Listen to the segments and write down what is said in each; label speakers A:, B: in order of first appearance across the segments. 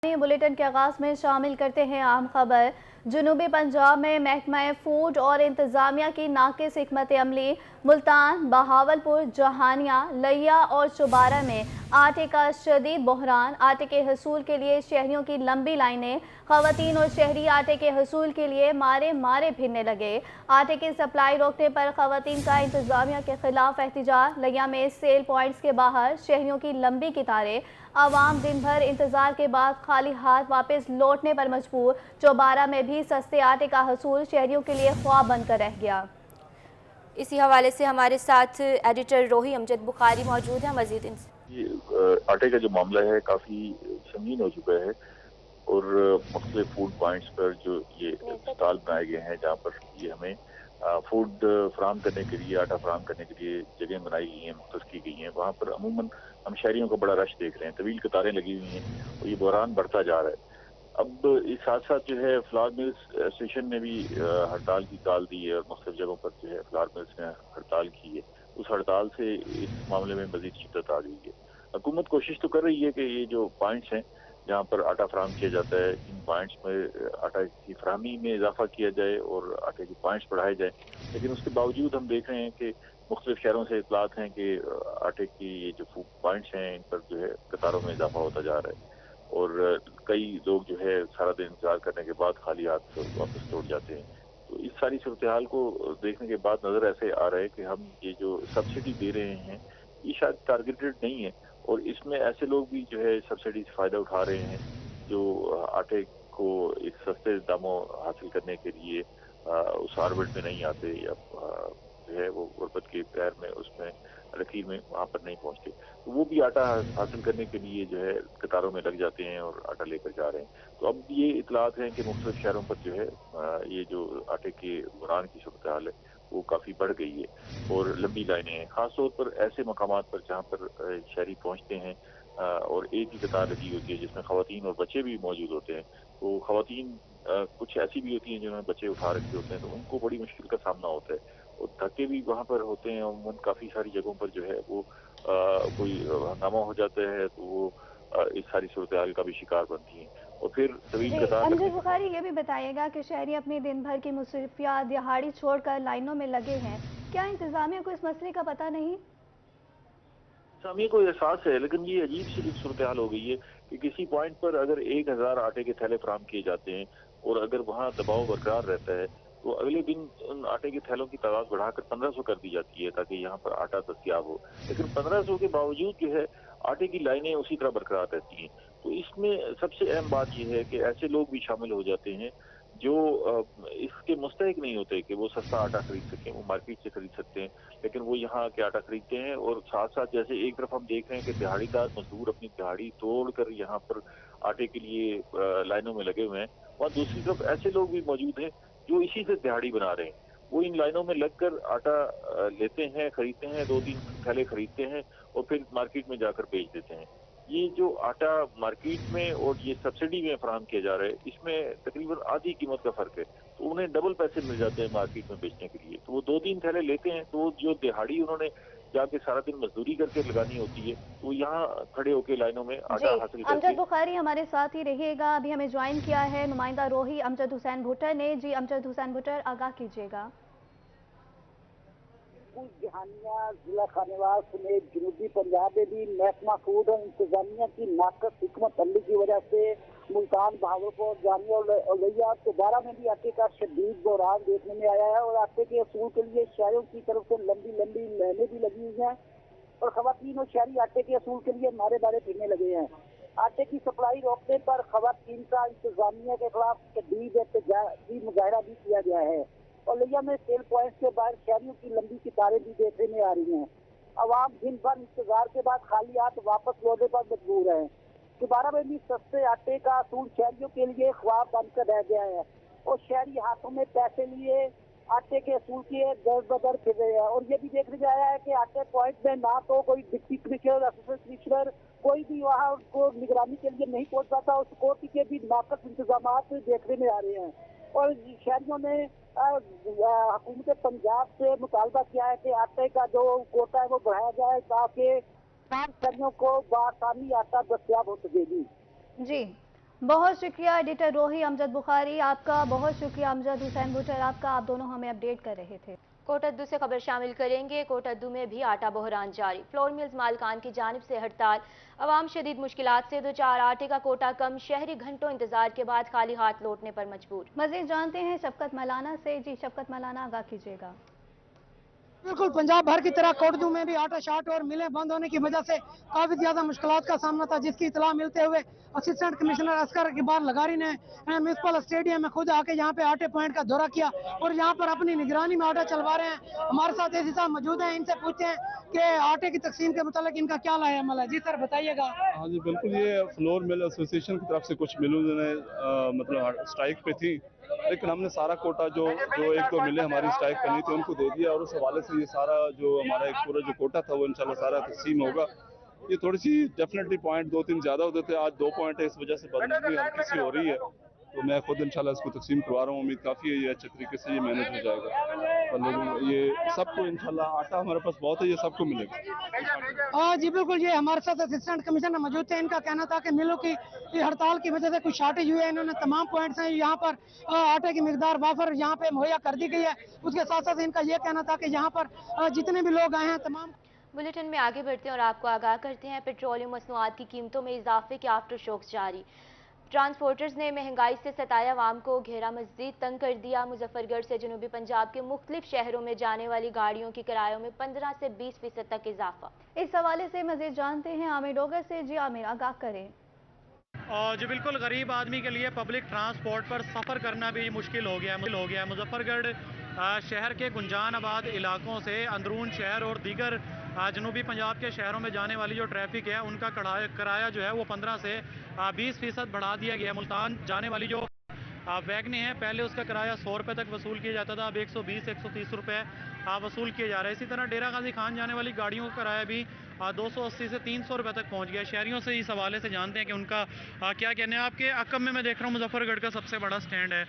A: Bulletin के आगाज में शामिल करते हैं अहम खबर। जनूबी पंजाब में महकमा फूड और इंतजामिया की नाकिस हिकमत अमली मुल्तान, बहावलपुर, जहानिया, लिया और चुबारा में आटे का शदीद बहरान। आटे के हसूल के लिए शहरियों की लंबी लाइनें। खवातीन और शहरी आटे के हसूल के लिए मारे मारे फिरने लगे। आटे की सप्लाई रोकने पर खवातीन का इंतजामिया के खिलाफ एहतजाज। लिया में सेल पॉइंट्स के बाहर शहरियों की लंबी कतारें। आवाम दिन भर इंतजार के बाद खाली हाथ वापस लौटने पर मजबूर। चौबारा में भी सस्ते आटे का हसूल शहरियों के लिए ख्वाब बनकर रह गया।
B: इसी हवाले से हमारे साथ एडिटर रोही अमजद बुखारी मौजूद है। मजीद
C: आटे का जो मामला है काफ़ी संगीन हो चुका है और मुख्तलिफ फूड पॉइंट्स पर जो ये स्टॉल बनाए गए हैं जहाँ पर ये हमें फूड फराहम करने के लिए, आटा फराहम करने के लिए जगह बनाई गई हैं, मुख्तस की गई हैं। वहाँ पर अमूमन हम शहरियों को बड़ा रश देख रहे हैं, तवील कतारें लगी हुई हैं और ये बहरान बढ़ता जा रहा है। अब इस साथ साथ जो है फ्लावर मिल्स एसोसिएशन ने भी हड़ताल की कॉल दी है और मुख्तलिफ जगहों पर जो है फ्लावर मिल्स ने हड़ताल की है। उस हड़ताल से इस मामले में मजीद शिद्दत आ गई है। हुकूमत कोशिश तो कर रही है कि ये जो पॉइंट्स हैं जहाँ पर आटा फराहम किया जाता है, इन पॉइंट्स में आटा की फराहमी में इजाफा किया जाए और आटे के पॉइंट्स बढ़ाए जाए, लेकिन उसके बावजूद हम देख रहे हैं कि मुख्तलिफ शहरों से इतलात हैं कि आटे की ये जो फूड पॉइंट्स हैं इन पर जो है कतारों में इजाफा होता जा रहा है और कई लोग जो है सारा दिन इंतजार करने के बाद खाली हाथ वापस लौट जाते हैं। तो इस सारी सूरत हाल को देखने के बाद नज़र ऐसे आ रहा है कि हम ये जो सब्सिडी दे रहे हैं ये शायद टारगेटेड नहीं है और इसमें ऐसे लोग भी जो है सब्सिडी से फ़ायदा उठा रहे हैं जो आटे को एक सस्ते दामों हासिल करने के लिए उस ऑर्बिट में नहीं आते या जो है वो गुर्बत के पैर में उसमें लकीर में वहाँ पर नहीं पहुँचते, तो वो भी आटा हासिल करने के लिए जो है कतारों में लग जाते हैं और आटा लेकर जा रहे हैं। तो अब ये इतलात हैं कि मुख्तलिफ शहरों पर जो है ये जो आटे के बुरान की सूरत हाल है वो काफ़ी बढ़ गई है और लंबी लाइनें हैं, ख़ासतौर पर ऐसे मकामात पर जहाँ पर शहरी पहुँचते हैं और एक ही कतार लगी होती है जिसमें ख़वातीन और बच्चे भी मौजूद होते हैं। तो ख़वातीन कुछ ऐसी भी होती हैं जिन्होंने बच्चे उठा रखे होते हैं, तो उनको बड़ी मुश्किल का सामना होता है और धक्के भी वहाँ पर होते हैं। अमूमन काफ़ी सारी जगहों पर जो है वो कोई हंगामा हो जाता है तो वो इस सारी सूरत हाल का भी शिकार बनती हैं और फिर तवील कतार लगने
A: अमजद बुखारी, ये भी बताइएगा कि शहरी अपने दिन भर की मुसरफियात दिहाड़ी छोड़कर लाइनों में लगे हैं, क्या इंतजामिया को इस मसले का पता नहीं?
C: इंतजामिया को एहसास है, लेकिन ये अजीब सी सूरत हाल हो गई है कि किसी पॉइंट पर अगर 1000 आटे के थैले फराहम किए जाते हैं और अगर वहाँ दबाव बरकरार रहता है तो अगले दिन उन आटे के थैलों की तादाद बढ़ाकर 1500 कर दी जाती है ताकि यहाँ पर आटा दस्तियाब हो, लेकिन 1500 के बावजूद जो है आटे की लाइनें उसी तरह बरकरार रहती हैं। तो इसमें सबसे अहम बात यह है कि ऐसे लोग भी शामिल हो जाते हैं जो इसके मुस्तहिक नहीं होते कि वो सस्ता आटा खरीद सकें, वो मार्केट से खरीद सकते हैं, लेकिन वो यहाँ के आटा खरीदते हैं और साथ साथ जैसे एक तरफ हम देख रहे हैं कि दिहाड़ीदार मजदूर अपनी दिहाड़ी तोड़कर यहाँ पर आटे के लिए लाइनों में लगे हुए हैं, वहाँ दूसरी तरफ ऐसे लोग भी मौजूद हैं जो इसी से दिहाड़ी बना रहे हैं। वो इन लाइनों में लगकर आटा लेते हैं, खरीदते हैं, 2-3 थैले खरीदते हैं और फिर मार्केट में जाकर बेच देते हैं। ये जो आटा मार्केट में और ये सब्सिडी में फराहम किया जा रहा है, इसमें तकरीबन आधी कीमत का फ़र्क है। तो उन्हें डबल पैसे मिल जाते हैं मार्केट में बेचने के लिए। तो वो 2-3 थैले लेते हैं, तो जो दिहाड़ी उन्होंने जाके सारा दिन मज़दूरी करके लगानी होती है, तो यहाँ खड़े होके लाइनों में
A: जी,
C: आटा हासिल
A: अमजद
C: करके
A: बुखारी हमारे साथ ही रहिएगा। अभी हमें ज्वाइन किया है नुमाइंदा रोही अमजद हुसैन भुट्टर ने। जी अमजद हुसैन भुट्टर, आगाह कीजिएगा।
D: जहानिया जिला खानेवास समेत जनूबी पंजाब में भी महकमा फूड और इंतजामिया की नाकस हिकमत अमली की वजह से मुल्तान, बहावलपुर, जामिया और लिया दोबारा में भी आटे का शदीद बहरान देखने में आया है और आटे के असूल के लिए शहरों की तरफ से लंबी लंबी लाइनें भी लगी हुई हैं और खवातीन और शहरी आटे के असूल के लिए मारे मारे फिरने लगे हैं। आटे की सप्लाई रोकने पर खवातीन का इंतजामिया के खिलाफ शदीद एहतजाजी मुजाहरा भी किया गया है और लिया में सेल पॉइंट के बाहर शहरियों की लंबी कतारें भी देखने में आ रही हैं। आवाम दिन भर इंतजार के बाद खाली हाथ वापस लौटने पर मजबूर है। दोबारा में भी सस्ते आटे का असूल शहरियों के लिए ख्वाब बनकर रह गया है और शहरी हाथों में पैसे लिए आटे के असूल के दर बदर फिर रहे हैं और ये भी देखने में आया है कि आटे पॉइंट में ना तो कोई डिप्टी कमिश्नर, असिस्टेंट कमिश्नर, कोई भी वहाँ उनको निगरानी के लिए नहीं पहुँच पाता और सिक्योरिटी के भी नाकस इंतजाम देखने में आ रहे हैं और शहरियों ने हुकूमत पंजाब से मुतालबा किया है कि आटे का जो कोटा है वो बढ़ाया जाए ताकि तमाम शहरियों को बआसानी आटा दस्तियाब हो सकेगी।
A: जी बहुत शुक्रिया एडिटर रोही अमजद बुखारी आपका, बहुत शुक्रिया अमजद हुसैन बुटर आपका, आप दोनों हमें अपडेट कर रहे थे।
B: कोटद्दू से खबर शामिल करेंगे। कोटद्दू में भी आटा बहरान जारी, फ्लोर मिल्स मालकान की जानिब से हड़ताल, अवाम शदीद मुश्किलात से दो चार, आटे का कोटा कम, शहरी घंटों इंतजार के बाद खाली हाथ लौटने पर मजबूर।
A: मजीद जानते हैं शफकत मलाना से। जी शफकत मलाना, आगाह कीजिएगा।
E: बिल्कुल पंजाब भर की तरह कोटद्दू में भी आटा शाट और मिलें बंद होने की वजह से काफी ज्यादा मुश्किलात का सामना था, जिसकी इतला मिलते हुए असिस्टेंट कमिश्नर असगर इकबाल लगारी ने म्यूनसिपल स्टेडियम में खुद आके यहाँ पे आटे पॉइंट का दौरा किया और यहाँ पर अपनी निगरानी में आटा चलवा रहे हैं। हमारे साथ एसी साहब मौजूद हैं, इनसे पूछते हैं कि आटे की तकसीम के मुतालिक इनका क्या लाया अमल है। जी सर बताइएगा।
F: हाँ जी बिल्कुल, ये फ्लोर मिल एसोसिएशन की तरफ से कुछ मिलों ने मतलब स्ट्राइक पे थी, लेकिन हमने सारा कोटा जो एक दो मिलें हमारी स्ट्राइक पे नहीं थी उनको दे दिया और उस हवाले से ये सारा जो हमारा एक पूरा जो कोटा था वो इंशाल्लाह सारा तकसीम होगा। ये थोड़ी सी डेफिनेटली पॉइंट 2-3 ज्यादा होते थे, आज 2 पॉइंट है, इस वजह से बदली हल्की सी हो रही है, तो मैं खुद इंशाल्लाह इसको तकसीम करवा रहा हूँ। उम्मीद काफ़ी है ये अच्छे तरीके से ये मैनेज हो जाएगा और लोगों ये सबको इंशाल्लाह आटा हमारे पास बहुत है, ये सबको मिलेगा।
E: जी बिल्कुल, ये हमारे साथ असिस्टेंट कमिश्नर मौजूद थे, इनका कहना था कि मिलों की हड़ताल की वजह से कुछ शॉर्टेज हुई है, इन्होंने तमाम पॉइंट्स हैं यहाँ पर आटे की मिकदार वाफर यहाँ पे मुहैया कर दी गई है। उसके साथ साथ इनका ये कहना था कि यहाँ पर जितने भी लोग आए हैं तमाम।
B: बुलेटिन में आगे बढ़ते हैं और आपको आगाह करते हैं, पेट्रोलियम मसनूआत की कीमतों में इजाफे के आफ्टर शॉक्स जारी। ट्रांसपोर्टर्स ने महंगाई से सताया अवाम को घेरा मज़ीद तंग कर दिया। मुजफ्फरगढ़ से जनूबी पंजाब के मुख्तलिफ शहरों में जाने वाली गाड़ियों की किरायों में 15 से 20% तक इजाफा।
A: इस हवाले से मजीद जानते हैं आमिर डोगर से। जी आमिर, आगाह करें।
G: जी बिल्कुल, गरीब आदमी के लिए पब्लिक ट्रांसपोर्ट पर सफ़र करना भी मुश्किल हो गया है। मुजफ्फरगढ़ शहर के गुंजान आबाद इलाकों से अंदरून शहर और दीगर जनूबी पंजाब के शहरों में जाने वाली जो ट्रैफिक है उनका किराया जो है वो 15 से 20% बढ़ा दिया गया है। मुल्तान जाने वाली जो वैगनें हैं, पहले उसका किराया 100 रुपये तक वसूल किया जाता था, अब 120-130 रुपये वसूल किए जा रहे हैं। इसी तरह डेरा गाजी खान जाने वाली गाड़ियों का किराया भी 280 से 300 रुपये तक पहुंच गया। शहरियों से इस हवाले से जानते हैं कि उनका क्या कहना है। आपके अकम में मैं देख रहा हूँ मुजफ्फरगढ़ का सबसे बड़ा स्टैंड है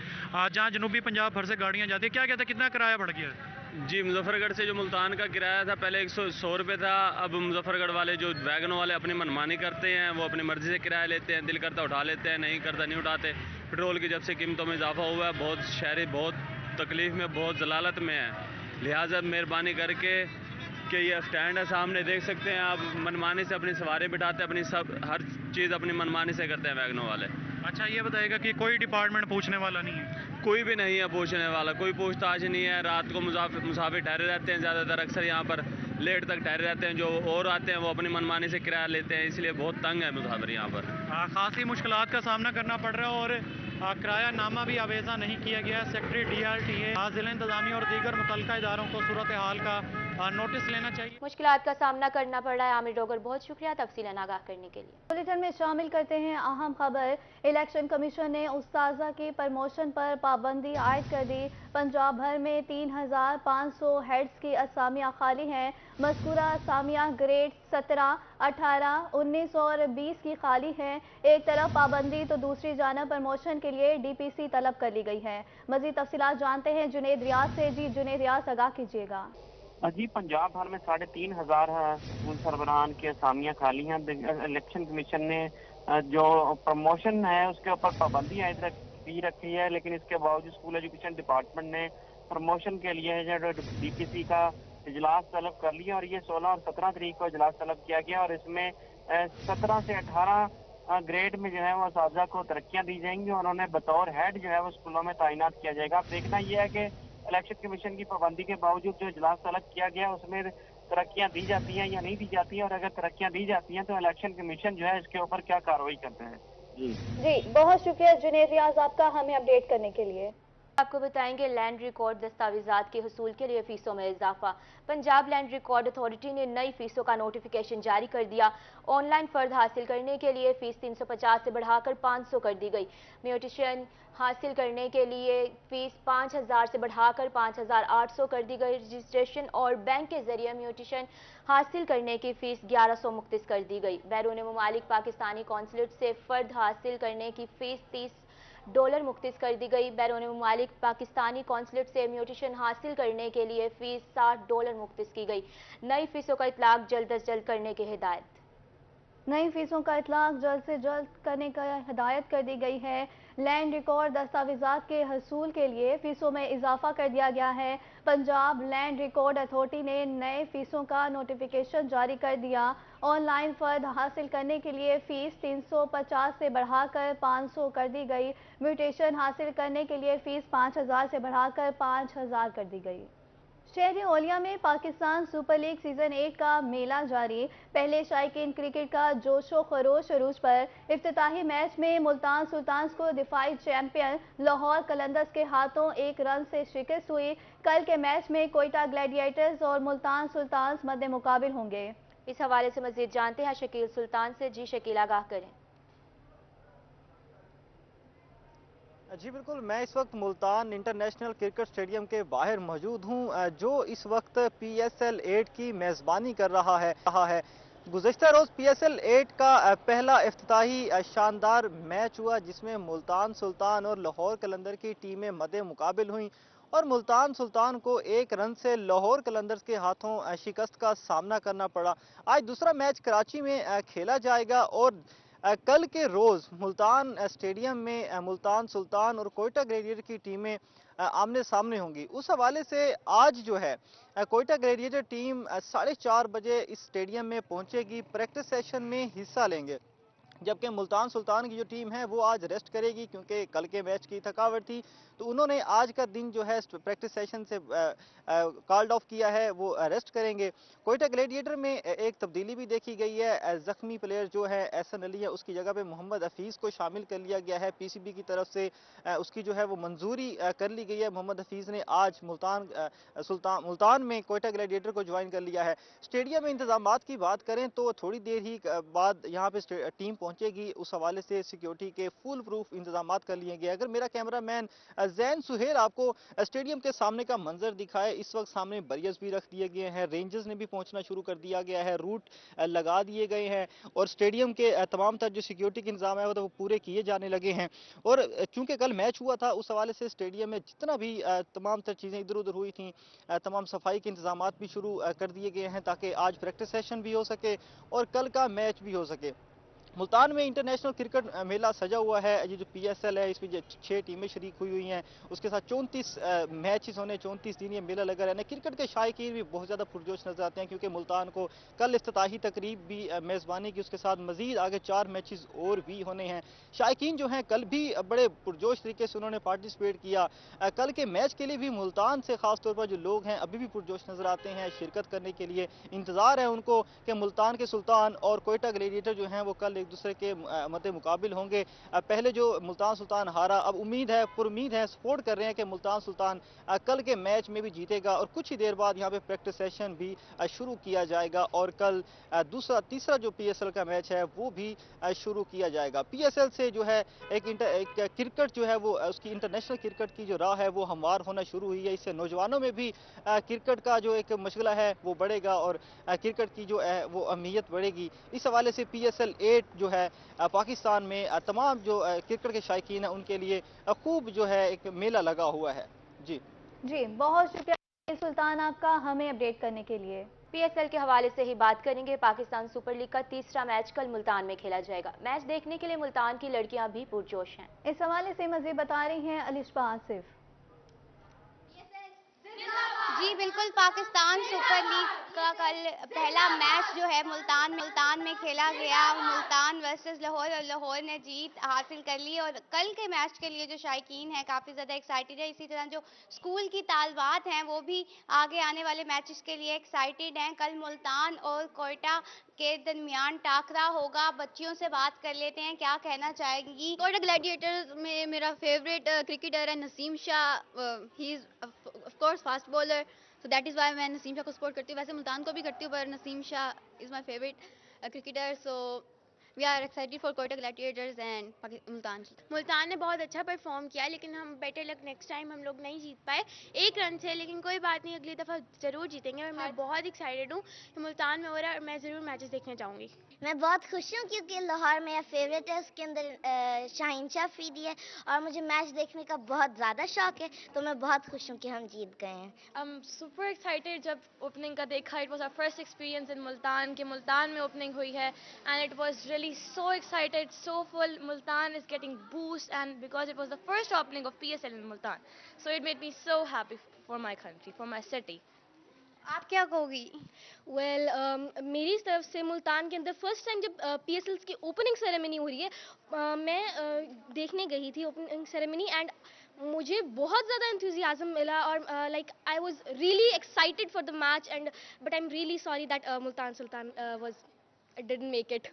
G: जहाँ जनूबी पंजाब भर से गाड़ियाँ जाती है, क्या कहते हैं कितना किराया बढ़ गया है?
H: जी, मुजफ्फरगढ़ से जो मुल्तान का किराया था पहले 100 रुपये था, अब मुजफ्फरगढ़ वाले जो वैगनों वाले अपनी मनमानी करते हैं, वो अपनी मर्जी से किराया लेते हैं, दिल करता उठा लेते हैं, नहीं करता नहीं उठाते। पेट्रोल की जब से कीमतों में इजाफा हुआ है, बहुत शहरी बहुत तकलीफ़ में, बहुत जलालत में है। लिहाजा मेहरबानी करके कि ये स्टैंड है सामने, देख सकते हैं आप, मनमानी से अपनी सवारी बिठाते हैं, अपनी सब हर चीज़ अपनी मनमानी से करते हैं वैगनों वाले।
G: अच्छा ये बताएगा कि कोई डिपार्टमेंट पूछने वाला नहीं है?
H: कोई भी नहीं है पूछने वाला, कोई पूछताछ नहीं है। रात को मुसाफिर ठहरे रहते हैं, ज़्यादातर अक्सर यहाँ पर लेट तक ठहरे रहते हैं। जो और आते हैं वो अपनी मनमानी से किराया लेते हैं, इसलिए बहुत तंग है मुसाफिर यहाँ पर।
G: खासी मुश्किलात का सामना करना पड़ रहा है और किराया नामा भी आवेजा नहीं किया गया। सेक्रेटरी DRTA जिला इंतजामिया और दीगर मुतल्लिका इदारों को सूरत हाल का नोटिस लेना चाहिए।
B: मुश्किलात का सामना करना पड़ रहा है। आमिर डोगर, बहुत शुक्रिया तफसीलन आगाह करने के लिए।
A: बुलेटिन में शामिल करते हैं अहम खबर। इलेक्शन कमीशन ने उस्ताजा की प्रमोशन पर पाबंदी आयद कर दी। पंजाब भर में 3500 हेड्स की असामियाँ खाली हैं। मज़कूरा असामियाँ ग्रेड 17, 18, 19 और 20 की खाली हैं। एक तरफ पाबंदी तो दूसरी जानब प्रमोशन के लिए DPC तलब कर ली गई है। मज़ीद तफसीलात जानते हैं जुनेद रियाज से। जी जुनेद रियाज, आगाह कीजिएगा।
I: जी, पंजाब भर में 3500 सरबराहान की असामियाँ खाली हैं। इलेक्शन कमीशन ने जो प्रमोशन है उसके ऊपर पाबंदी भी रखी है, लेकिन इसके बावजूद स्कूल एजुकेशन डिपार्टमेंट ने प्रमोशन के लिए जो DPC का इजलास तलब कर लिया और ये 16 और 17 तारीख को इजलास तलब किया गया और इसमें 17 से 18 ग्रेड में जो है वो असातिज़ा को तरक्कियाँ दी जाएंगी और उन्हें बतौर हेड जो है वो स्कूलों में तैनात किया जाएगा। अब देखना यह है कि इलेक्शन कमीशन की पाबंदी के बावजूद जो इजलास तलब किया गया उसमें तरक्कियां दी जाती हैं या नहीं दी जाती हैं, और अगर तरक्कियां दी जाती हैं तो इलेक्शन कमीशन जो है इसके ऊपर क्या कार्रवाई करते हैं।
A: जी बहुत शुक्रिया जुनेद रियाज आपका हमें अपडेट करने के लिए।
B: आपको बताएंगे लैंड रिकॉर्ड दस्तावेजात के हुसूल के लिए फीसों में इजाफा। पंजाब लैंड रिकॉर्ड अथॉरिटी ने नई फीसों का नोटिफिकेशन जारी कर दिया। ऑनलाइन फर्द हासिल करने के लिए फीस 350 से बढ़ाकर 500 कर दी गई। म्यूटेशन हासिल करने के लिए फीस 5000 से बढ़ाकर 5800 कर दी गई। रजिस्ट्रेशन और बैंक के जरिए म्यूटेशन हासिल करने की फीस 1100 मुख्तस कर दी गई। बैरून मुमालिक पाकिस्तानी कौंसलेट से फर्द हासिल करने की फीस $30 मुख्तस कर दी गई। बैरून मुमालिक पाकिस्तानी कौंसलेट से म्यूटेशन हासिल करने के लिए फीस $60 मुख्तस की गई। नई फीसों का इतलाक जल्द अज जल्द करने की हिदायत।
A: नई फीसों का इतलाक जल्द से जल्द करने का हिदायत कर दी गई है। लैंड रिकॉर्ड दस्तावेजात के हसूल के लिए फीसों में इजाफा कर दिया गया है। पंजाब लैंड रिकॉर्ड अथॉरिटी ने नए फीसों का नोटिफिकेशन जारी कर दिया। ऑनलाइन फर्द हासिल करने के लिए फीस 350 से बढ़ाकर 500 कर दी गई। म्यूटेशन हासिल करने के लिए फीस 5000 से बढ़ाकर 5000 कर दी गई। शहरी ओलिया में पाकिस्तान सुपर लीग सीजन 8 का मेला जारी। पहले शायकीन क्रिकेट का जोशो खरोश अरूज पर। इफ्तिताही मैच में मुल्तान सुल्तान्स को दिफाई चैंपियन लाहौर कलंदर्स के हाथों 1 रन से शिकस्त हुई। कल के मैच में कोयटा ग्लैडिएटर्स और मुल्तान सुल्तान्स मद्दे मुकाबिल होंगे।
B: इस हवाले से मजीद जानते हैं शकील सुल्तान से। जी शकील, आगाह करें।
J: जी बिल्कुल, मैं इस वक्त मुल्तान इंटरनेशनल क्रिकेट स्टेडियम के बाहर मौजूद हूं, जो इस वक्त PSL 8 की मेज़बानी कर रहा है। गुज़श्ता रोज़ PSL 8 का पहला इफ्तिताही शानदार मैच हुआ, जिसमें मुल्तान सुल्तान और लाहौर कलंदर की टीमें मद्दे मुकाबिल हुई और मुल्तान सुल्तान को 1 रन से लाहौर कलंदर्स के हाथों शिकस्त का सामना करना पड़ा। आज दूसरा मैच कराची में खेला जाएगा और कल के रोज़ मुल्तान स्टेडियम में मुल्तान सुल्तान और कोयटा ग्लेडिएटर की टीमें आमने सामने होंगी। उस हवाले से आज जो है कोयटा ग्लेडिएटर टीम 4:30 बजे इस स्टेडियम में पहुंचेगी, प्रैक्टिस सेशन में हिस्सा लेंगे, जबकि मुल्तान सुल्तान की जो टीम है वो आज रेस्ट करेगी क्योंकि कल के मैच की थकावट थी। तो उन्होंने आज का दिन जो है प्रैक्टिस सेशन से कॉल्ड ऑफ किया है, वो रेस्ट करेंगे। कोयटा ग्लेडिएटर में एक तब्दीली भी देखी गई है। जख्मी प्लेयर जो है एहसन अली है, उसकी जगह पे मोहम्मद हफीज़ को शामिल कर लिया गया है। PCB की तरफ से उसकी जो है वो मंजूरी कर ली गई है। मोहम्मद हफीज़ ने आज मुल्तान में कोयटा ग्लेडिएटर को ज्वाइन कर लिया है। स्टेडियम में इंतजामात की बात करें तो थोड़ी देर ही बाद यहाँ पे टीम पहुंचेगी। उस हवाले से सिक्योरिटी के फुल प्रूफ इंतजामात कर लिए गए। अगर मेरा कैमरामैन जैन सुहेल आपको स्टेडियम के सामने का मंजर दिखाए, इस वक्त सामने बैरियर्स भी रख दिए गए हैं, रेंजर्स ने भी पहुंचना शुरू कर दिया गया है, रूट लगा दिए गए हैं और स्टेडियम के तमाम तर जो सिक्योरिटी के इंतजाम है वो पूरे किए जाने लगे हैं। और चूंकि कल मैच हुआ था, उस हवाले से स्टेडियम में जितना भी तमाम तर चीज़ें इधर उधर हुई थी, तमाम सफाई के इंतजाम भी शुरू कर दिए गए हैं ताकि आज प्रैक्टिस सेशन भी हो सके और कल का मैच भी हो सके। मुल्तान में इंटरनेशनल क्रिकेट मेला सजा हुआ है। ये जो PSL है, इसमें 6 टीमें शरीक हुई हैं, उसके साथ 34 मैचेस होने, 34 दिन ये मेला लगा रहना। क्रिकेट के शायकीन भी बहुत ज़्यादा पुरजोश नजर आते हैं क्योंकि मुल्तान को कल इफ्तिताही तकरीब भी मेज़बानी की, उसके साथ मजीद आगे 4 मैचेस और भी होने हैं। शायकीन जो हैं कल भी बड़े पुरजोश तरीके से उन्होंने पार्टिसिपेट किया। कल के मैच के लिए भी मुल्तान से खासतौर पर जो लोग हैं अभी भी पुरजोश नजर आते हैं शिरकत करने के लिए। इंतज़ार है उनको कि मुल्तान के सुल्तान और कोयटा ग्लेडिएटर जो हैं वो कल एक दूसरे के मद्दे मुकाबिल होंगे। पहले जो मुल्तान सुल्तान हारा, अब उम्मीद है, सपोर्ट कर रहे हैं कि मुल्तान सुल्तान कल के मैच में भी जीतेगा और कुछ ही देर बाद यहाँ पे प्रैक्टिस सेशन भी शुरू किया जाएगा और कल तीसरा जो PSL का मैच है वो भी शुरू किया जाएगा। PSL से जो है एक क्रिकेट जो है वो उसकी इंटरनेशनल क्रिकेट की जो राह है वो हमवार होना शुरू हुई है। इससे नौजवानों में भी क्रिकेट का जो एक मशगला है वो बढ़ेगा और क्रिकेट की जो है वो अहमियत बढ़ेगी। इस हवाले से PSL 8 जो है पाकिस्तान में तमाम जो क्रिकेट के शायकीन हैं उनके लिए खूब जो है एक मेला लगा हुआ है। जी
A: बहुत शुक्रिया सुल्तान आपका हमें अपडेट करने के लिए।
B: PSL के हवाले से ही बात करेंगे। पाकिस्तान सुपर लीग का तीसरा मैच कल मुल्तान में खेला जाएगा। मैच देखने के लिए मुल्तान की लड़कियां भी पुरजोश हैं।
A: इस हवाले से मज़ीद बता रही हैं अलिशा आसिफ।
K: जी बिल्कुल, पाकिस्तान सुपर लीग का कल पहला मैच जो है मुल्तान में खेला गया। मुल्तान वर्सेस लाहौर और लाहौर ने जीत हासिल कर ली और कल के मैच के लिए जो शायकीन है काफ़ी ज़्यादा एक्साइटेड है। इसी तरह जो स्कूल की तालबात हैं वो भी आगे आने वाले मैचेस के लिए एक्साइटेड हैं। कल मुल्तान और कोयटा के दरमियान टाकरा होगा। बच्चियों से बात कर लेते हैं, क्या कहना चाहेंगी।
L: कोयटा ग्लैडिएटर्स में मेरा फेवरेट क्रिकेटर है Naseem Shah. He is of course fast bowler, so that is why मैं नसीम शाह को सपोर्ट करती हूँ। वैसे मुल्तान को भी करती हूँ पर Naseem Shah is my favourite cricketer. So We are excited for Quetta Gladiators and Multan.
M: Multan ने बहुत अच्छा परफॉर्म किया, लेकिन हम बेटर लक नेक्स्ट टाइम हम लोग नहीं जीत पाए एक रन से, लेकिन कोई बात नहीं, अगली दफ़ा ज़रूर जीतेंगे। और मैं बहुत एक्साइटेड हूँ कि मुल्तान में हो रहा है और मैं ज़रूर मैचेस देखने जाऊँगी।
N: मैं बहुत खुश हूँ क्योंकि लाहौर मेरा फेवरेट है, उसके अंदर शाहीन शाह अफरीदी है और मुझे मैच देखने का बहुत ज़्यादा शौक है, तो मैं बहुत खुश हूँ कि हम जीत गए हैं।
M: आई एम सुपर एक्साइटेड जब ओपनिंग का देखा। It was our first experience in Multan कि मुल्तान में ओपनिंग हुई है, and it was really so excited, so full. Multan is getting boost and because it was the first opening of PSL in Multan, so it made me so happy for my country, for my city.
L: आप क्या कहोगी?
O: Well मेरी तरफ से मुल्तान के अंदर first time जब PSLs की opening ceremony हो रही है, मैं देखने गई थी ओपनिंग सेरेमनी, एंड मुझे बहुत ज़्यादा एंथुजियाज्म मिला और like I was really excited for the match, and but I am really sorry that Multan Sultan didn't make it.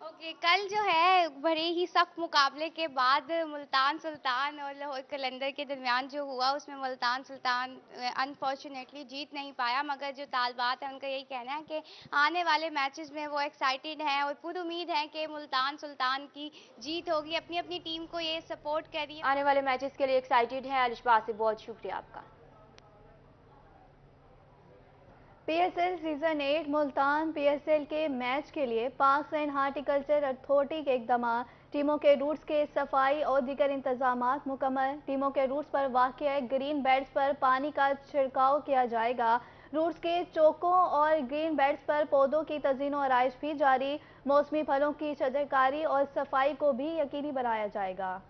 K: Okay, कल जो है बड़े ही सख्त मुकाबले के बाद मुल्तान सुल्तान और लाहौर कलंदर के दरमियान जो हुआ, उसमें मुल्तान सुल्तान अनफॉर्चुनेटली जीत नहीं पाया, मगर जो तालबात है उनका यही कहना है कि आने वाले मैचेस में वो एक्साइटेड हैं और पूरी उम्मीद है कि मुल्तान सुल्तान की जीत होगी। अपनी अपनी टीम को ये सपोर्ट कर रही है।
B: आने वाले मैचेस के लिए एक्साइटेड है। अलिशबा से बहुत शुक्रिया आपका।
A: PSL सीजन 8 मुल्तान PSL के मैच के लिए पाक एंड हार्टिकल्चर अथॉरिटी के इकदाम, टीमों के रूट्स के सफाई और दीगर इंतजामात मुकम्मल। टीमों के रूट्स पर वाक़िया ग्रीन बेड्स पर पानी का छिड़काव किया जाएगा। रूट्स के चौकों और ग्रीन बेड्स पर पौधों की तज़ीन और आराइश भी जारी। मौसमी फलों की शजरकारी और सफाई को भी यकीनी बनाया जाएगा।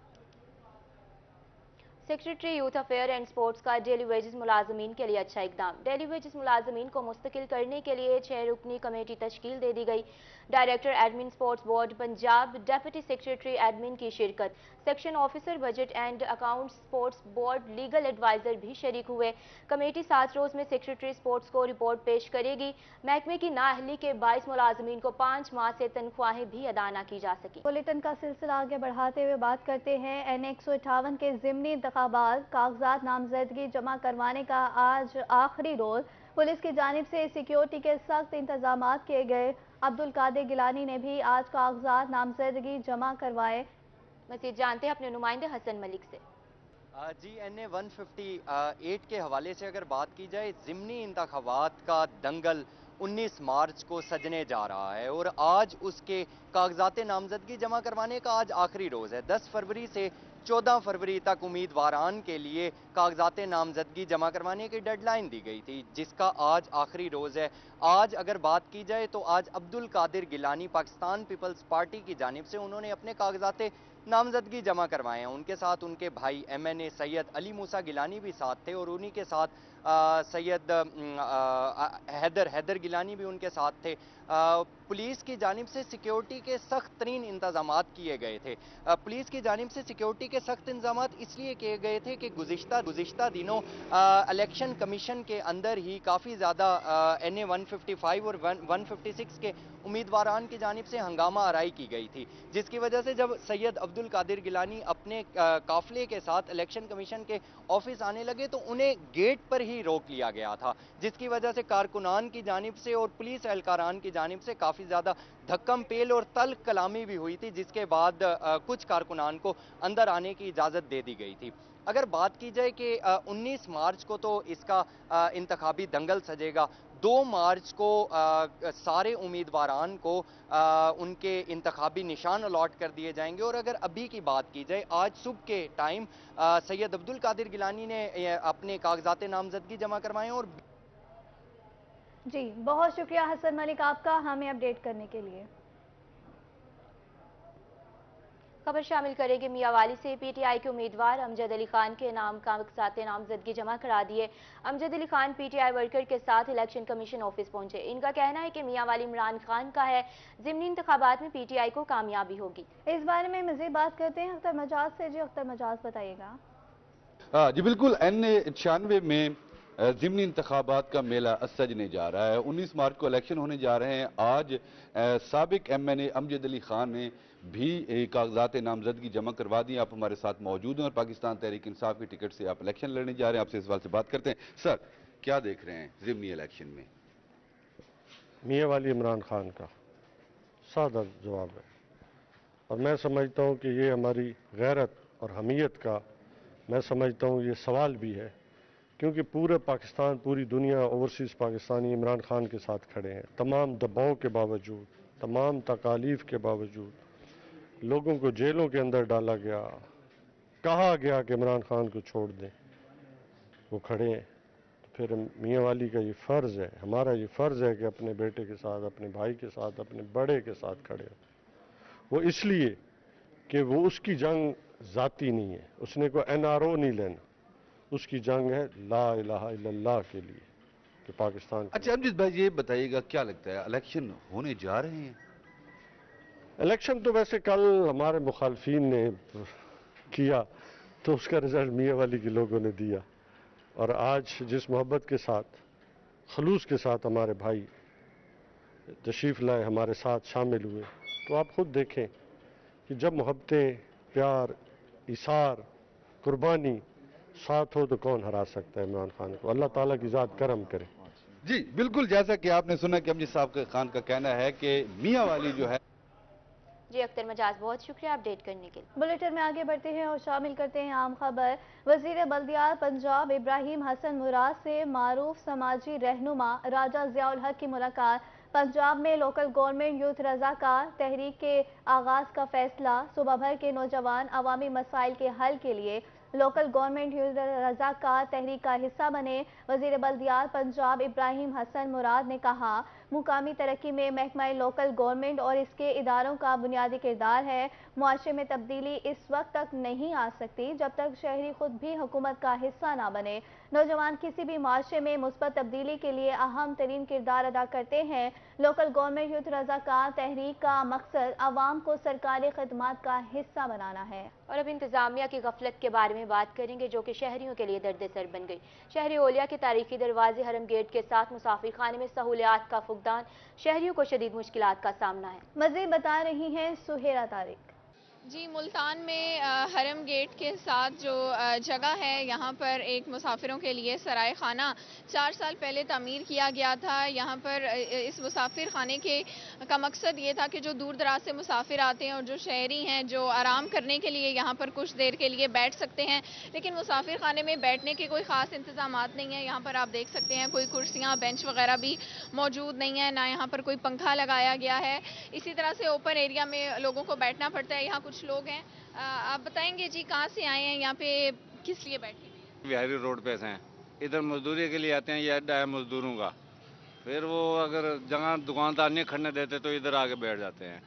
B: Secretary youth affair and sports का डेली वेजेस मुलाजमीन के लिए अच्छा इकदाम। डेली वेजेस मुलाजमीन को मुस्तकिल करने के लिए 6 रुकनी कमेटी तश्कील दे दी गई। Director admin sports board Punjab, deputy secretary admin की शिरकत, section officer budget and accounts sports board, legal adviser भी शरीक हुए। कमेटी 7 रोज में सेक्रेटरी स्पोर्ट्स को रिपोर्ट पेश करेगी। महकमे की नाअहली के 22 मुलाजमीन को 5 माह से तनख्वाहें भी अदा न की जा सकी।
A: बुलेटिन का सिलसिला आगे बढ़ाते हुए बात करते हैं NA 158 के ज़िमनी इंतखाबात कागजात नामजदगी जमा करवाने का आज आखिरी रोज। पुलिस की जानिब से सिक्योरिटी के सख्त इंतजाम किए गए। अब्दुल कादिर गिलानी ने भी आज कागजात नामजदगी जमा करवाए।
B: मज़ीद जानते हैं अपने नुमाइंदे हसन मलिक से।
J: जी, NA 158 के हवाले से अगर बात की जाए, ज़िमनी इंतखाबात का दंगल 19 मार्च को सजने जा रहा है और आज उसके कागजात नामजदगी जमा करवाने का आज आखिरी रोज़ है। 10 फरवरी से 14 फरवरी तक उम्मीदवारान के लिए कागजात नामजदगी जमा करवाने की डेडलाइन दी गई थी, जिसका आज आखिरी रोज़ है। आज अगर बात की जाए तो आज अब्दुल कादिर गिलानी पाकिस्तान पीपल्स पार्टी की जानिब से उन्होंने अपने कागजात नामजदगी जमा करवाए हैं। उनके साथ उनके भाई MNA सैयद अली मूसा गिलानी भी साथ थे और उन्हीं के साथ सैयद हैदर गिलानी भी उनके साथ थे। पुलिस की जानिब से सिक्योरिटी के सख्त तरीन इंतजामात किए गए थे। पुलिस की जानिब से सिक्योरिटी के सख्त इंतजामात इसलिए किए गए थे कि गुज़िश्ता दिनों इलेक्शन कमीशन के अंदर ही काफ़ी ज़्यादा NA 155 और 156 के उम्मीदवारान की जानिब से हंगामा आराई की गई थी, जिसकी वजह से जब सैयद अब्दुल कादिर गिलानी अपने काफिले के साथ इलेक्शन कमीशन के ऑफिस आने लगे तो उन्हें गेट पर ही रोक लिया गया था, जिसकी वजह से कारकुनान की जानिब से और पुलिस एहलकारान की जानिब से काफ़ी ज़्यादा धक्कम पेल और तल्ख कलामी भी हुई थी, जिसके बाद कुछ कारकुनान को अंदर आने की इजाज़त दे दी गई थी। अगर बात की जाए कि 19 मार्च को तो इसका इंतखाबी दंगल सजेगा। 2 मार्च को सारे उम्मीदवारान को उनके इंतखाबी निशान अलॉट कर दिए जाएंगे। और अगर अभी की बात की जाए, आज सुबह के टाइम सैयद अब्दुल कादिर गिलानी ने अपने कागजात नामजदगी जमा करवाए और
A: जी बहुत शुक्रिया हसन मलिक आपका हमें अपडेट करने के लिए।
B: खबर शामिल करेंगे मियांवाली से। PTI के उम्मीदवार अमजद अली खान के नाम कागजात नामजदगी जमा करा दिए। अमजद अली खान PTI वर्कर के साथ इलेक्शन कमीशन ऑफिस पहुंचे। इनका कहना है कि मियांवाली इमरान खान का है, ज़िमनी इंतखाबात में PTI को कामयाबी होगी।
A: इस बारे में मज़ीद बात करते हैं अख्तर मजाज से। जी अख्तर मजाज बताइएगा।
P: जी बिल्कुल, NA 96 में ज़िमनी इंतखाबात का मेला सजने जा रहा है। 19 मार्च को इलेक्शन होने जा रहे हैं। आज साबिक MNA अमजद अली खान ने भी कागजात नामजदगी जमा करवा दी। आप हमारे साथ मौजूद हैं और पाकिस्तान तहरीक इंसाफ की टिकट से आप इलेक्शन लड़ने जा रहे हैं। आपसे इस सवाल से बात करते हैं। सर, क्या देख रहे हैं ज़िमनी इलेक्शन में?
Q: मियांवाली इमरान खान का सादा जवाब है। और मैं समझता हूँ कि ये हमारी गैरत और हमीयत का मैं समझता हूँ ये सवाल भी है, क्योंकि पूरे पाकिस्तान, पूरी दुनिया ओवरसीज़ पाकिस्तानी इमरान खान के साथ खड़े हैं। तमाम दबाव के बावजूद, तमाम तकालीफ के बावजूद, लोगों को जेलों के अंदर डाला गया, कहा गया कि इमरान खान को छोड़ दें, वो खड़े हैं। तो फिर मियाँ वाली का ये फ़र्ज़ है, हमारा ये फ़र्ज़ है कि अपने बेटे के साथ, अपने भाई के साथ, अपने बड़े के साथ खड़े हो। वो इसलिए कि वो उसकी जंग ज़ाती नहीं है, उसने कोई NRO नहीं लेना, उसकी जंग है ला इलाहा इल्लल्लाह के लिए कि पाकिस्तान।
P: अच्छा अमजद भाई, ये बताइएगा क्या लगता है इलेक्शन होने जा रहे हैं?
Q: इलेक्शन तो वैसे कल हमारे मुखालफिन ने किया तो उसका रिजल्ट मियाँ वाली के लोगों ने दिया, और आज जिस मोहब्बत के साथ, खलूस के साथ हमारे भाई तशरीफ़ लाए, हमारे साथ शामिल हुए, तो आप खुद देखें कि जब मोहब्बतें, प्यार, इसार, कुर्बानी साथ हो तो कौन हरा सकता है इमरान खान को। अल्लाह ताला की ज़ात करम करे।
P: जी बिल्कुल, जैसा कि आपने सुना कि अमजद साहब खान का कहना है कि मियाँ वाली जो है।
B: जी अख्तर मजाज, बहुत शुक्रिया अपडेट करने के लिए।
A: बुलेटिन में आगे बढ़ते हैं और शामिल करते हैं आम खबर। वजीर बल्दियात पंजाब इब्राहिम हसन मुराद से मारूफ समाजी रहनुमा राजा ज़ियाउल हक की मुलाकात। पंजाब में लोकल गवर्नमेंट यूथ रज़ाकार तहरीक के आगाज़ का फैसला। सुबह भर के नौजवान अवामी मसाइल के हल के लिए लोकल गवर्नमेंट यूथ रज़ाकार तहरीक का हिस्सा बने। वजीर बल्दियात पंजाब इब्राहिम हसन मुराद ने कहा, मुकामी तरक्की में महकमा लोकल गवर्नमेंट और इसके इदारों का बुनियादी किरदार है। मुआशरे में तब्दीली इस वक्त तक नहीं आ सकती जब तक शहरी खुद भी हुकूमत का हिस्सा ना बने। नौजवान किसी भी मुआशरे में मुस्बत तब्दीली के लिए अहम तरीन किरदार अदा करते हैं। लोकल गवर्नमेंट यूथ रज़ाकार तहरीक का मकसद आवाम को सरकारी खदमात का हिस्सा बनाना है।
B: और अब इंतजामिया की गफलत के बारे में बात करेंगे, जो कि शहरियों के लिए दर्द सर बन गई। शहरी ओलिया के तारीखी दरवाजे हरम गेट के साथ मुसाफिर खाने में सहूलियात का फुकदान, शहरियों को शदीद मुश्किलात का सामना है।
A: मज़ीद बता रही हैं सुहेरा तारिक।
R: जी, मुल्तान में हरम गेट के साथ जो जगह है, यहाँ पर एक मुसाफिरों के लिए सराय खाना 4 साल पहले तामीर किया गया था। यहाँ पर इस मुसाफिर खाने का मकसद ये था कि जो दूर दराज से मुसाफिर आते हैं और जो शहरी हैं, जो आराम करने के लिए यहाँ पर कुछ देर के लिए बैठ सकते हैं, लेकिन मुसाफिर खाने में बैठने के कोई ख़ास इंतज़ामात नहीं है। यहाँ पर आप देख सकते हैं कोई कुर्सियाँ, बेंच वगैरह भी मौजूद नहीं है, ना यहाँ पर कोई पंखा लगाया गया है। इसी तरह से ओपन एरिया में लोगों को बैठना पड़ता है। यहाँ कुछ लोग हैं, आप बताएंगे जी कहाँ से आए हैं, यहाँ पे किस लिए बैठे हैं?
S: बिहारी रोड पे हैं, इधर मजदूरी के लिए आते हैं, ये अड्डा है मजदूरों का। फिर वो अगर जगह दुकानदार नहीं खड़ने देते तो इधर आके बैठ जाते हैं।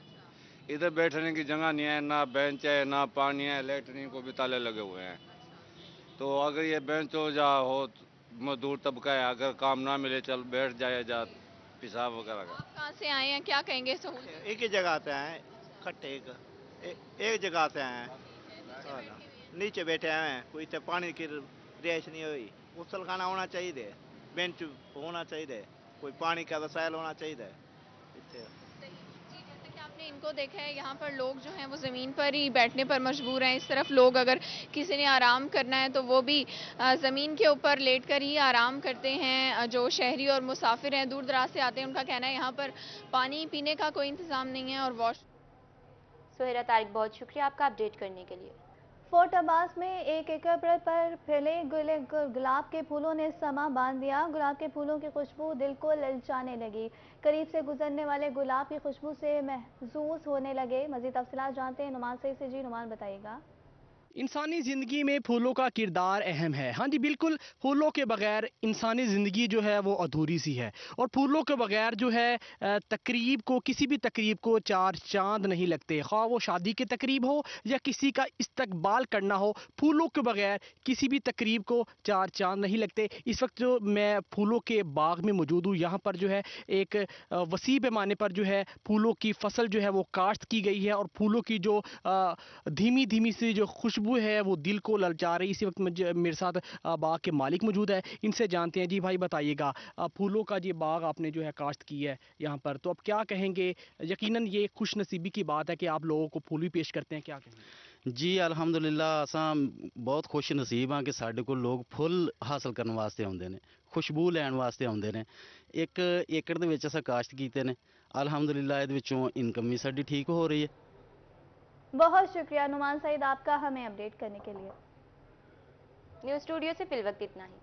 S: इधर बैठने की जगह नहीं है, ना बेंच है, ना पानी है, लेटरिन को भी ताले लगे हुए हैं। तो अगर ये बेंच हो जा हो, मजदूर तबका है, अगर काम ना मिले चल बैठ जाए जा पेशाब वगैरह का।
R: कहाँ से आए हैं, क्या कहेंगे? सहूलियत
T: एक ही जगह से आए, खट्टे एक जगह से आए हैं, नीचे बैठे हैं, कोई तो पानी की रिहाइश नहीं हुई, गुसल खाना होना चाहिए, बेंच होना चाहिए, कोई पानी का वसाइल होना चाहिए।
R: आपने इनको देखा है, यहाँ पर लोग जो हैं वो ज़मीन पर ही बैठने पर मजबूर हैं। इस तरफ लोग अगर किसी ने आराम करना है तो वो भी ज़मीन के ऊपर लेट कर ही आराम करते हैं। जो शहरी और मुसाफिर हैं, दूर दराज से आते हैं, उनका कहना है यहाँ पर पानी पीने का कोई इंतज़ाम नहीं है और वॉश।
B: सुहेरा तारिक, बहुत शुक्रिया आपका अपडेट करने के लिए।
A: फोर्ट अब्बास में 1 एकड़ पर फैले गुलाब के फूलों ने समा बांध दिया। गुलाब के फूलों की खुशबू दिल को ललचाने लगी। करीब से गुजरने वाले गुलाब की खुशबू से महसूस होने लगे। मज़ीद तफसीलात जानते हैं नुमान से। जी नुमान, बताइएगा।
U: इंसानी ज़िंदगी में फूलों का किरदार अहम है। हाँ जी बिल्कुल, फूलों के बगैर इंसानी ज़िंदगी जो है वो अधूरी सी है। और फूलों के बगैर जो है तकरीब को, किसी भी तकरीब को 4 चांद नहीं लगते। ख़्वाह वो शादी की तकरीब हो या किसी का इस्तकबाल करना हो, फूलों के बगैर किसी भी तकरीब को 4 चांद नहीं लगते। इस वक्त जो मैं फूलों के बाग में मौजूद हूँ, यहाँ पर जो है एक वसी पैमाने पर जो है फूलों की फसल जो है वो काश्त की गई है। और फूलों की जो धीमी धीमी सी जो खुशबू है वो दिल को ललचा रही। इसी वक्त मेरे साथ बाग के मालिक मौजूद है, इनसे जानते हैं। जी भाई बताइएगा, फूलों का ये बाग आपने जो है काश्त की है यहाँ पर, तो अब क्या कहेंगे? यकीनन ये खुश नसीबी की बात है कि आप लोगों को फूल भी पेश करते हैं, क्या कहेंगे?
V: जी अल्हम्दुलिल्लाह, असां बहुत खुश नसीब हाँ कि साढ़े को लोग फुल हासिल करने वास्ते आउंदे ने, खुशबू लैन वास्ते आउंदे ने। 1 एकड़ ਦੇ ਵਿੱਚ असां काश्त कीते ने। ਅਲਹਮਦੁਲਿਲਾ ਇਹਦੇ ਵਿੱਚੋਂ ਇਨਕਮ ਵੀ ਸਾਡੀ ਠੀਕ ਹੋ ਰਹੀ ਹੈ।
A: बहुत शुक्रिया नुमान सईद आपका हमें अपडेट करने के लिए।
B: न्यूज़ स्टूडियो से फिल वक्त इतना ही।